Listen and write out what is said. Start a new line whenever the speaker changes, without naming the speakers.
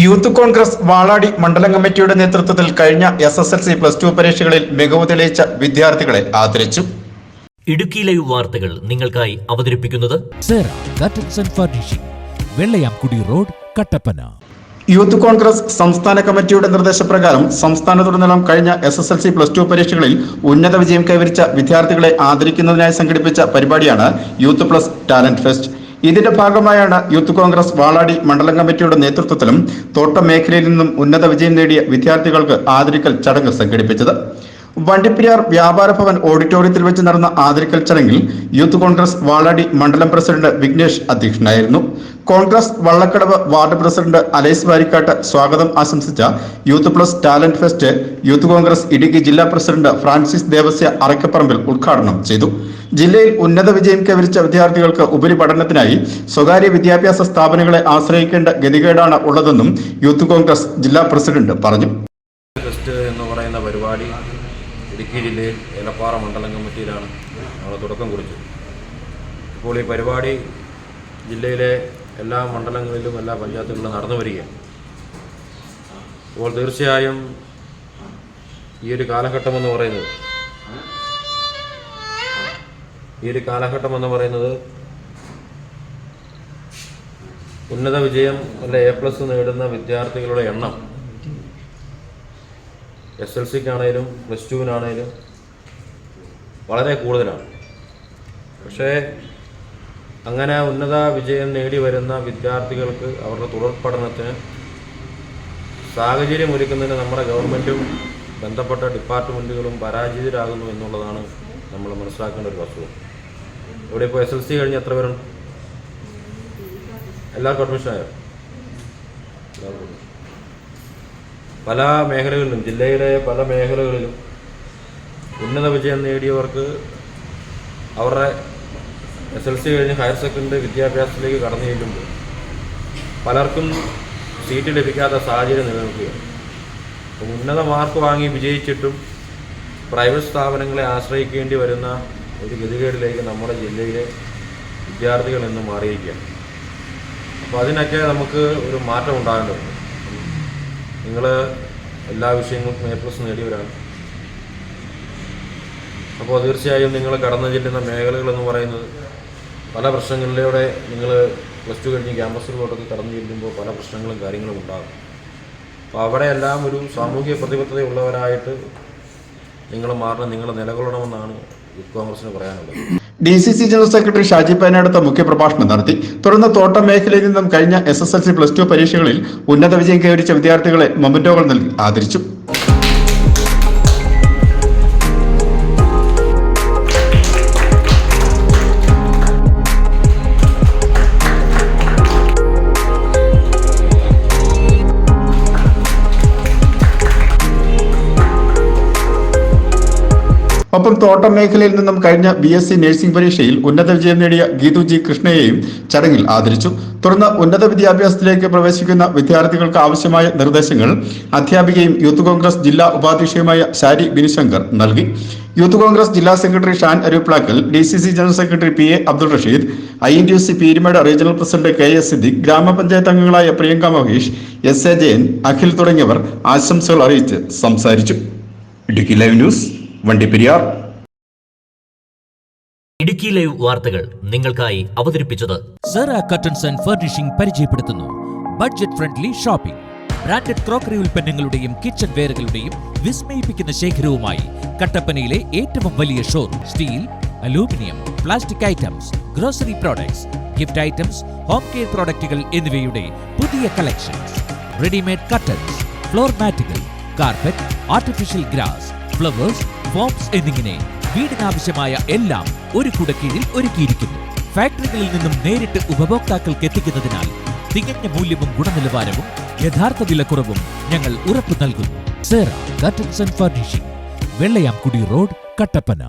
Youth Congress Valadi മണ്ഡലം കമ്മിറ്റിയുടെ നേതൃത്വത്തിൽ കഴിഞ്ഞ SSLC +2 പരീക്ഷകളിൽ മികവ് തെളിയിച്ച വിദ്യാർത്ഥികളെ ആദരിച്ചു.
ഇടുക്കി ലൈവ് വാർത്തകൾ നിങ്ങൾക്കായി അവതരിപ്പിക്കുന്നത്
വെള്ളയാംകുടി റോഡ്, കട്ടപ്പന.
യൂത്ത് കോൺഗ്രസ് സംസ്ഥാന കമ്മിറ്റിയുടെ നിർദ്ദേശപ്രകാരം സംസ്ഥാനത്തുടനീളം കഴിഞ്ഞ SSLC +2 പരീക്ഷകളിൽ ഉന്നത വിജയം കൈവരിച്ച വിദ്യാർത്ഥികളെ ആദരിക്കുന്നതിനായി സംഘടിപ്പിച്ച പരിപാടിയാണ് യൂത്ത് പ്ലസ് ടാലന്റ് ഫെസ്റ്റ്. ഇതിന്റെ ഭാഗമായാണ് യൂത്ത് കോൺഗ്രസ് വാളാടി മണ്ഡലം കമ്മിറ്റിയുടെ നേതൃത്വത്തിലും തോട്ടം മേഖലയിൽ നിന്നും ഉന്നത വിജയം നേടിയ വിദ്യാർത്ഥികൾക്ക് ആദരിക്കൽ ചടങ്ങ് സംഘടിപ്പിച്ചത്. വണ്ടിപ്പെരിയാർ വ്യാപാര ഭവൻ ഓഡിറ്റോറിയത്തിൽ വെച്ച് നടന്ന ആദരിക്കൽ ചടങ്ങിൽ യൂത്ത് കോൺഗ്രസ് വാളാടി മണ്ഡലം പ്രസിഡന്റ് വിഘ്നേഷ് അധ്യക്ഷനായിരുന്നു. Congress Vallakkadavu ward president Alice Varikkattu സ്വാഗതം ആശംസിച്ച youth plus talent fest youth Congress Idukki ജില്ലാ പ്രസിഡന്റ് ഫ്രാൻസിസ് ദേവസ്യ അറക്കപ്പറമ്പിൽ ഉദ്ഘാടനം ചെയ്തു. ജില്ലയിൽ ഉന്നത വിജയം കൈവരിച്ച വിദ്യാർത്ഥികൾക്ക് ഉപരിപഠനത്തിനായി സ്വകാര്യ വിദ്യാഭ്യാസ സ്ഥാപനങ്ങളെ ആശ്രയിക്കേണ്ട ഗതികേടാണ് ഉള്ളതെന്നും യൂത്ത് കോൺഗ്രസ് ജില്ലാ പ്രസിഡന്റ് പറഞ്ഞു.
ഇടുക്കി ജില്ലയിൽ ഏലപ്പാറ മണ്ഡലം കമ്മിറ്റിയിലാണ് നമ്മൾ തുടക്കം കുറിച്ചത്. ഇപ്പോൾ ഈ പരിപാടി ജില്ലയിലെ എല്ലാ മണ്ഡലങ്ങളിലും എല്ലാ പഞ്ചായത്തുകളിലും നടന്നു വരികയാണ്. അപ്പോൾ തീർച്ചയായും ഈ ഒരു കാലഘട്ടം എന്ന് പറയുന്നത് ഉന്നത വിജയം അല്ല A+ നേടുന്ന വിദ്യാർത്ഥികളുടെ എണ്ണം SSLCക്കാണേലും +2-നാണേലും വളരെ കൂടുതലാണ്. പക്ഷേ അങ്ങനെ ഉന്നത വിജയം നേടി വരുന്ന വിദ്യാർത്ഥികൾക്ക് അവരുടെ തുടർ പഠനത്തിന് സാഹചര്യം ഒരുക്കുന്നതിന് നമ്മുടെ ഗവൺമെൻറ്റും ബന്ധപ്പെട്ട ഡിപ്പാർട്ട്മെൻറ്റുകളും പരാജിതരാകുന്നു എന്നുള്ളതാണ് നമ്മൾ മനസ്സിലാക്കേണ്ട ഒരു വസ്തുത. ഇവിടെ ഇപ്പോൾ SSLC കഴിഞ്ഞ് എത്ര പേരുണ്ട്? എല്ലാവർക്കും അഡ്മിഷനായോ? പല മേഖലകളിലും, ജില്ലയിലെ പല മേഖലകളിലും ഉന്നത വിജയം നേടിയവർക്ക് അവരുടെ SSLC കഴിഞ്ഞ് ഹയർ സെക്കൻഡറി വിദ്യാഭ്യാസത്തിലേക്ക് കടന്നു ചെല്ലുമ്പോൾ പലർക്കും സീറ്റ് ലഭിക്കാത്ത സാഹചര്യം നിലനിൽക്കുകയാണ്. ഉന്നത മാർക്ക് വാങ്ങി വിജയിച്ചിട്ടും പ്രൈവറ്റ് സ്ഥാപനങ്ങളെ ആശ്രയിക്കേണ്ടി വരുന്ന ഒരു ഗതികേടിലേക്ക് നമ്മുടെ ജില്ലയിലെ വിദ്യാർത്ഥികൾ ഇന്ന് മാറിയിരിക്കുകയാണ്. അപ്പോൾ അതിനൊക്കെ നമുക്ക് ഒരു മാറ്റം ഉണ്ടാകേണ്ടതുണ്ട്. നിങ്ങൾ എല്ലാ വിഷയങ്ങൾക്കും A+ നേടിയവരാണ്. അപ്പോൾ തീർച്ചയായും നിങ്ങൾ കടന്നു ചെല്ലുന്ന മേഖലകളെന്ന് പറയുന്നത് പല പ്രശ്നങ്ങളിലൂടെ നിങ്ങൾ +2 കഴിഞ്ഞ് ക്യാമ്പസുകളിലോട്ടൊക്കെ കടന്നു ചെല്ലുമ്പോൾ പല പ്രശ്നങ്ങളും കാര്യങ്ങളും ഉണ്ടാകും. അപ്പോൾ അവിടെയെല്ലാം ഒരു സാമൂഹിക പ്രതിബദ്ധതയുള്ളവരായിട്ട് നിങ്ങൾ മാറണം, നിങ്ങൾ നിലകൊള്ളണമെന്നാണ് യൂത്ത് കോൺഗ്രസിന് പറയാനുള്ളത്.
DCC general secretary Shaji Painadath മുഖ്യപ്രഭാഷണം നടത്തി. തുടർന്ന് തോട്ടം മേഖലയിൽ നിന്നും കഴിഞ്ഞ SSLC +2 പരീക്ഷകളിൽ ഉന്നത വിജയം കൈവരിച്ച വിദ്യാർത്ഥികളെ മൊമെന്റോകൾ നൽകി ആദരിച്ചു. ഒപ്പം തോട്ടം മേഖലയിൽ നിന്നും കഴിഞ്ഞ BSc നഴ്സിംഗ് പരീക്ഷയിൽ ഉന്നത വിജയം നേടിയ ഗീതു ജി കൃഷ്ണയെയും ചടങ്ങിൽ ആദരിച്ചു. തുടർന്ന് ഉന്നത വിദ്യാഭ്യാസത്തിലേക്ക് പ്രവേശിക്കുന്ന വിദ്യാർത്ഥികൾക്ക് ആവശ്യമായ നിർദ്ദേശങ്ങൾ അധ്യാപികയും യൂത്ത് കോൺഗ്രസ് ജില്ലാ ഉപാധ്യക്ഷയുമായ ഷാരി ബിനിശങ്കർ നൽകി. യൂത്ത് കോൺഗ്രസ് ജില്ലാ secretary Shan Aruplakkal, DCC general secretary PA Abdul Rasheed, INTUC Peermade regional president KS Siddique, ഗ്രാമപഞ്ചായത്ത് അംഗങ്ങളായ പ്രിയങ്ക മഹേഷ്, SA ജയൻ, അഖിൽ തുടങ്ങിയവർ ആശംസകൾ അറിയിച്ച് സംസാരിച്ചു. Idukki live news, Vandiperiyar.
Idukki live വാർത്തകൾ നിങ്ങൾക്കായി അവതരിപ്പിച്ചത്
കർട്ടൻസ് ആൻഡ് ഫർണിഷിംഗ് പരിചയപ്പെടുത്തുന്നു budget friendly shopping. Branded crockery ഉൽപ്പന്നങ്ങളുടെയും കിച്ചൺ വെയറുകളുടെയും വിസ്മയിപ്പിക്കുന്ന ശേഖരവുമായി കട്ടപ്പനയിലെ ഏറ്റവും വലിയ showroom. Steel, aluminium, plastic items, grocery products, gift items, home care പ്രോഡക്റ്റുകൾ എന്നിവയുടെ പുതിയ കളക്ഷൻസ്. റെഡിമെയ്ഡ് കർട്ടൻസ്, ഫ്ലോർ മാറ്റുകൾ, carpet, artificial grass, flowers, foams എന്നിങ്ങനെ വീടിനാവശ്യമായ എല്ലാം ഒരു കുടക്കീഴിൽ ഒരുക്കിയിരിക്കുന്നു. ഫാക്ടറികളിൽ നിന്നും നേരിട്ട് ഉപഭോക്താക്കൾക്ക് എത്തിക്കുന്നതിനാൽ തികഞ്ഞ മൂല്യവും ഗുണനിലവാരവും യഥാർത്ഥ വിലക്കുറവും ഞങ്ങൾ ഉറപ്പു നൽകുന്നു. Curtains and furnishing, Vellayamkudi road, Kattappana.